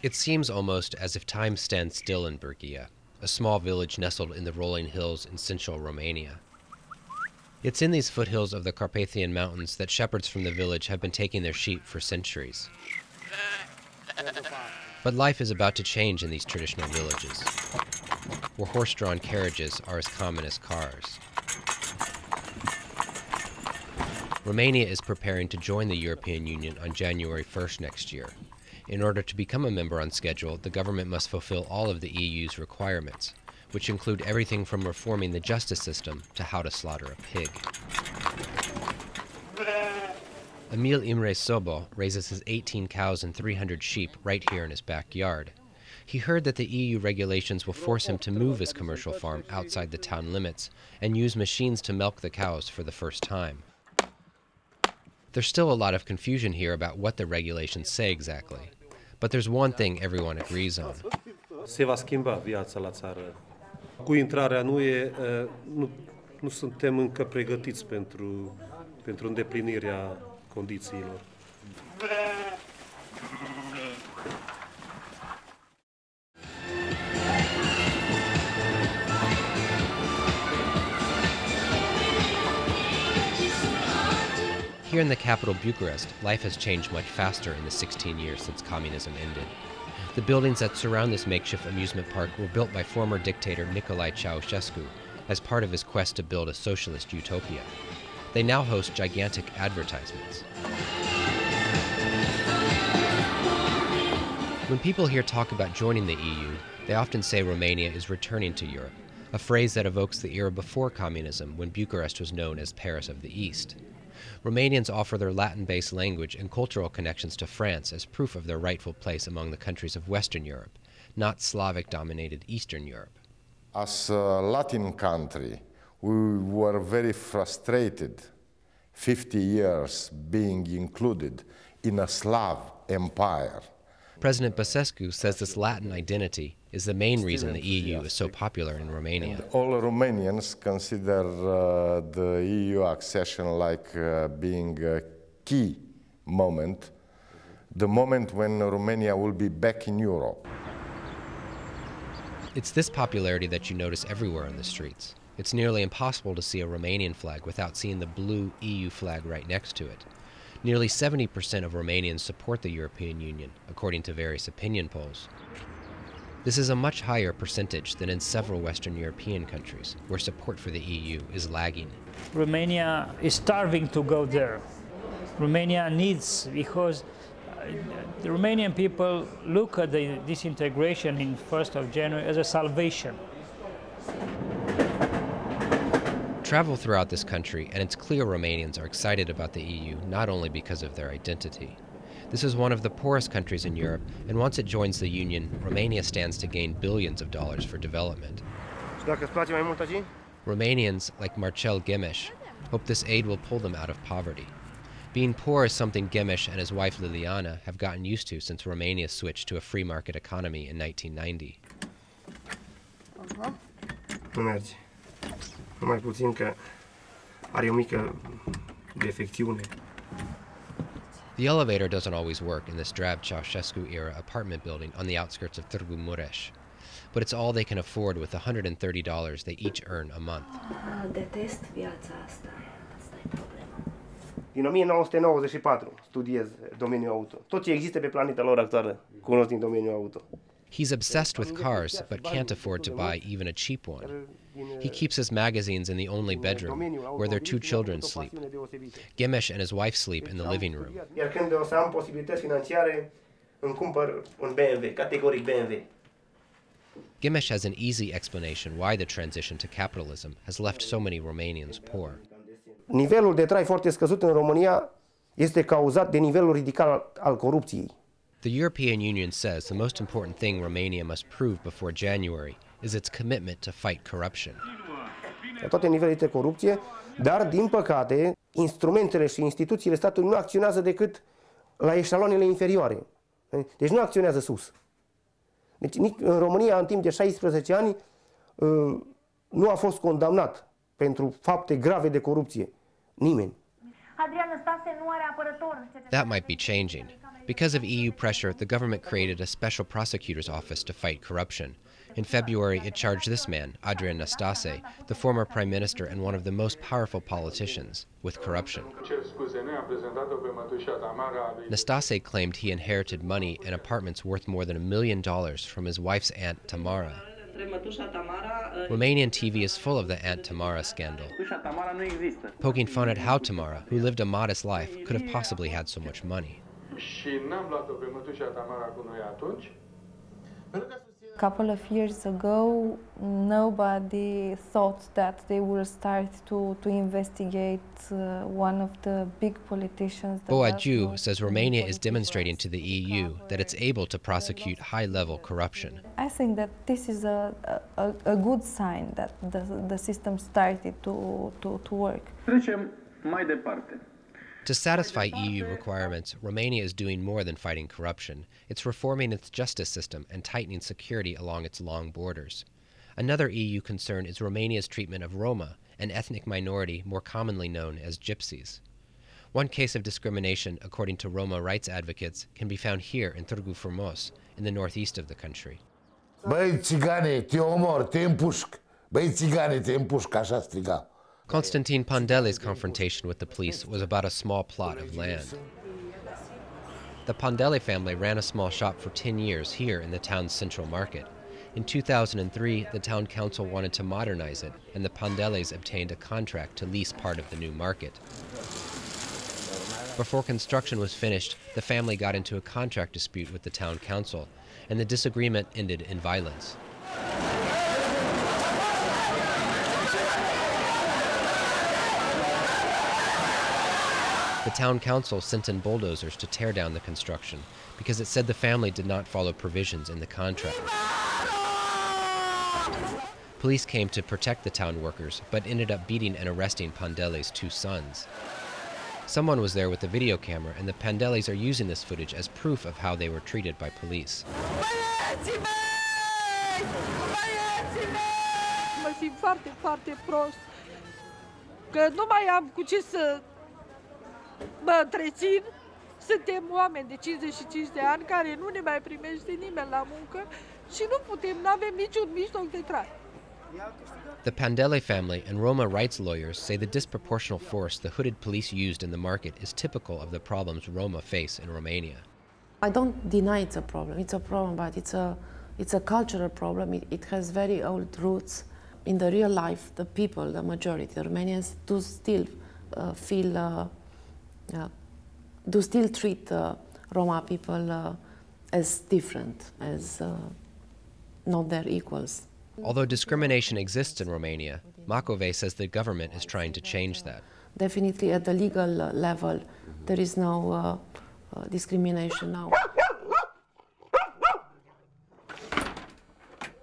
It seems almost as if time stands still in Berghia, a small village nestled in the rolling hills in central Romania. It's in these foothills of the Carpathian Mountains that shepherds from the village have been taking their sheep for centuries. But life is about to change in these traditional villages, where horse-drawn carriages are as common as cars. Romania is preparing to join the European Union on January 1st next year. In order to become a member on schedule, the government must fulfill all of the EU's requirements, which include everything from reforming the justice system to how to slaughter a pig. Emil Imre Sobo raises his 18 cows and 300 sheep right here in his backyard. He heard that the EU regulations will force him to move his commercial farm outside the town limits and use machines to milk the cows for the first time. There's still a lot of confusion here about what the regulations say exactly, but there's one thing everyone agrees on. Se va schimba viața la țară. Cu intrarea în UE, nu suntem încă pregătiți pentru îndeplinirea condițiilor. Here in the capital, Bucharest, life has changed much faster in the 16 years since communism ended. The buildings that surround this makeshift amusement park were built by former dictator Nicolae Ceausescu as part of his quest to build a socialist utopia. They now host gigantic advertisements. When people here talk about joining the EU, they often say Romania is returning to Europe, a phrase that evokes the era before communism when Bucharest was known as Paris of the East. Romanians offer their Latin-based language and cultural connections to France as proof of their rightful place among the countries of Western Europe, not Slavic-dominated Eastern Europe. As a Latin country, we were very frustrated 50 years being included in a Slav empire. President Băsescu says this Latin identity is the main reason the EU is so popular in Romania. And all Romanians consider the EU accession like being a key moment, the moment when Romania will be back in Europe. It's this popularity that you notice everywhere on the streets. It's nearly impossible to see a Romanian flag without seeing the blue EU flag right next to it. Nearly 70% of Romanians support the European Union, according to various opinion polls. This is a much higher percentage than in several Western European countries, where support for the EU is lagging. Romania is starving to go there. Romania needs, because the Romanian people look at this integration in 1st of January as a salvation. Travel throughout this country, and it's clear Romanians are excited about the EU not only because of their identity. This is one of the poorest countries in Europe, and once it joins the Union, Romania stands to gain billions of dollars for development. Romanians, like Marcel Gemes, hope this aid will pull them out of poverty. Being poor is something Gemes and his wife Liliana have gotten used to since Romania switched to a free market economy in 1990. Nu merge. Numai puțin că are o mică defecțiune. The elevator doesn't always work in this drab Ceausescu-era apartment building on the outskirts of Târgu Mureș, but it's all they can afford with the $130 they each earn a month. Detest viața asta. Asta e problema. Din 1994 studiez domeniul auto. Tot ce există pe planeta lor actuală cunosc din domeniul auto. He's obsessed with cars, but can't afford to buy even a cheap one. He keeps his magazines in the only bedroom, where their 2 children sleep. Gemes and his wife sleep in the living room. Iar când o să am posibilități financiare, îmi cumpăr un BMW, categoric BMW. Gemes has an easy explanation why the transition to capitalism has left so many Romanians poor. Nivelul de trai foarte scăzut în România este cauzat de nivelul ridicat al corupției. The European Union says the most important thing Romania must prove before January is its commitment to fight corruption. La toate nivelurile de corupție, dar, din păcate, instrumentele și instituțiile statului nu acționează decât la eșaloanele inferioare. Deci nu acționează sus. Deci în România, în timp de 16 ani, nu a fost condamnat pentru fapte grave de corupție. Nimeni. That might be changing. Because of EU pressure, the government created a special prosecutor's office to fight corruption. In February, it charged this man, Adrian Năstase, the former prime minister and one of the most powerful politicians, with corruption. Năstase claimed he inherited money and apartments worth more than $1 million from his wife's aunt Tamara. Romanian TV is full of the Aunt Tamara scandal, poking fun at how Tamara, who lived a modest life, could have possibly had so much money. A couple of years ago, nobody thought that they will start to investigate one of the big politicians. Boadu says Romania is demonstrating to the EU that it's able to prosecute high-level corruption. I think that this is a good sign that the system started to work. To satisfy EU requirements, Romania is doing more than fighting corruption. It's reforming its justice system and tightening security along its long borders. Another EU concern is Romania's treatment of Roma, an ethnic minority more commonly known as gypsies. One case of discrimination, according to Roma rights advocates, can be found here in Târgu Frumos, in the northeast of the country. Băi, țigane, te omor, te împușc. Băi, țigane, te împușc, așa striga. Constantin Pandele's confrontation with the police was about a small plot of land. The Pandele family ran a small shop for 10 years here in the town's central market. In 2003, the town council wanted to modernize it, and the Pandeles obtained a contract to lease part of the new market. Before construction was finished, the family got into a contract dispute with the town council, and the disagreement ended in violence. The town council sent in bulldozers to tear down the construction because it said the family did not follow provisions in the contract. Police came to protect the town workers, but ended up beating and arresting Pandele's two sons. Someone was there with a video camera, and the Pandeles are using this footage as proof of how they were treated by police. Mă simt foarte, foarte prost, că nu mai am cu ce să mă întrețin. Suntem oameni de 55 de ani care nu ne mai primește nimeni la muncă și nu putem, nu avem niciun mijloc de trai. The Pandele family and Roma rights lawyers say the disproportional force the hooded police used in the market is typical of the problems Roma face in Romania. I don't deny it's a problem. It's a problem, but it's a cultural problem. It has very old roots. In the real life, the people, the majority, the Romanians, do still treat Roma people as different, as not their equals. Although discrimination exists in Romania, Macove says the government is trying to change that. Definitely at the legal level, there is no discrimination now.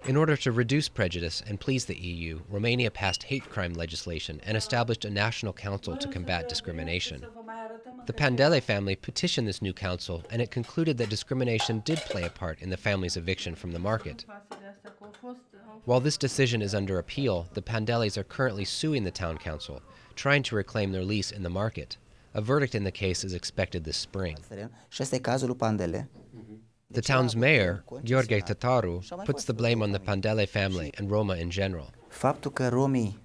In order to reduce prejudice and please the EU, Romania passed hate crime legislation and established a national council to combat discrimination. The Pandele family petitioned this new council, and it concluded that discrimination did play a part in the family's eviction from the market. While this decision is under appeal, the Pandeles are currently suing the town council, trying to reclaim their lease in the market. A verdict in the case is expected this spring. The town's mayor, Gheorghe Tătaru, puts the blame on the Pandele family and Roma in general. Faptul că romii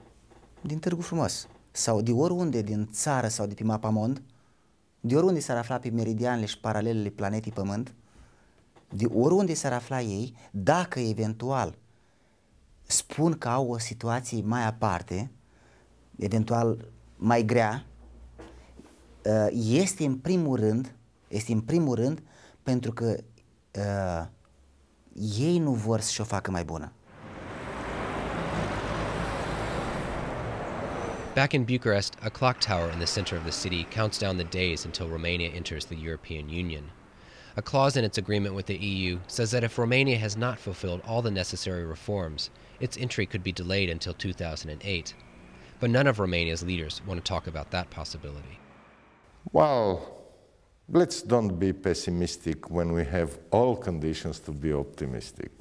din Târgu Frumos sau de oriunde din țară sau de pe mapamond, de oriunde s-ar afla pe meridianele și paralelele planetei Pământ, de oriunde s-ar afla ei, dacă eventual spun că au o situație mai aparte, eventual mai grea, este în primul rând pentru că ei nu vor să-și o facă mai bună. Back in Bucharest, a clock tower in the center of the city counts down the days until Romania enters the European Union. A clause in its agreement with the EU says that if Romania has not fulfilled all the necessary reforms, its entry could be delayed until 2008. But none of Romania's leaders want to talk about that possibility. Well, let's don't be pessimistic when we have all conditions to be optimistic.